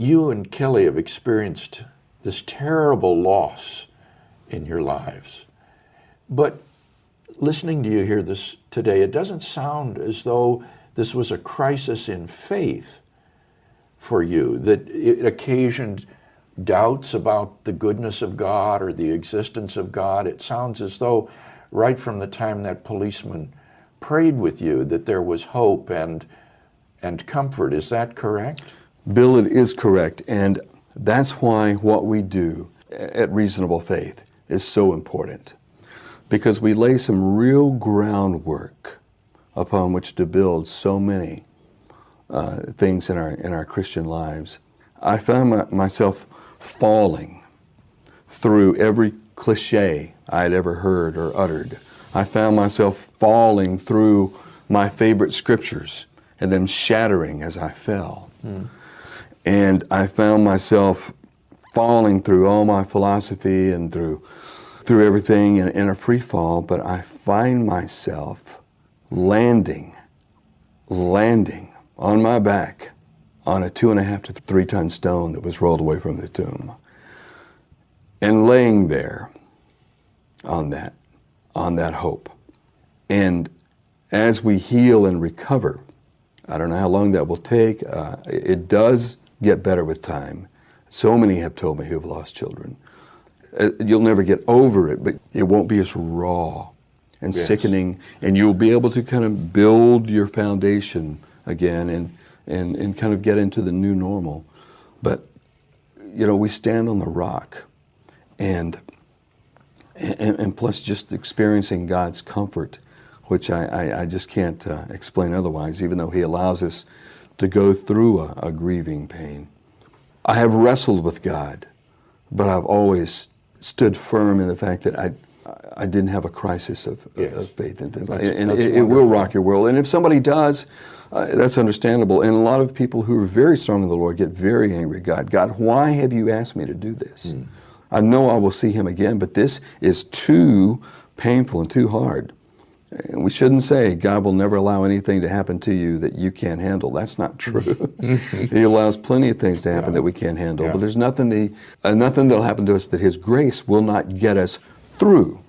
you and Kelly have experienced this terrible loss in your lives. But listening to you hear this today, it doesn't sound as though this was a crisis in faith for you, that it occasioned doubts about the goodness of God or the existence of God. It sounds as though right from the time that policeman prayed with you that there was hope and comfort. Is that correct? Bill, it is correct, and that's why what we do at Reasonable Faith is so important, because we lay some real groundwork upon which to build so many things in our Christian lives. I found myself falling through every cliche I had ever heard or uttered. I found myself falling through my favorite scriptures and them shattering as I fell. And I found myself falling through all my philosophy and through everything in a free fall, but I find myself landing on my back on a 2.5 to 3 ton stone that was rolled away from the tomb, and laying there on that hope. And as we heal and recover, I don't know how long that will take. It does get better with time. So many have told me who've lost children. You'll never get over it, but it won't be as raw and sickening, and you'll be able to kind of build your foundation again and kind of get into the new normal. But, you know, we stand on the rock, and plus just experiencing God's comfort, which I just can't explain otherwise, even though He allows us to go through a grieving pain. I have wrestled with God, but I've always stood firm in the fact that I didn't have a crisis of faith. And it will rock your world. And if somebody does, that's understandable. And a lot of people who are very strong in the Lord get very angry at God. God, why have you asked me to do this? I know I will see Him again, but this is too painful and too hard. And we shouldn't say God will never allow anything to happen to you that you can't handle. That's not true. He allows plenty of things to happen that we can't handle. But there's nothing that'll happen to us that His grace will not get us through.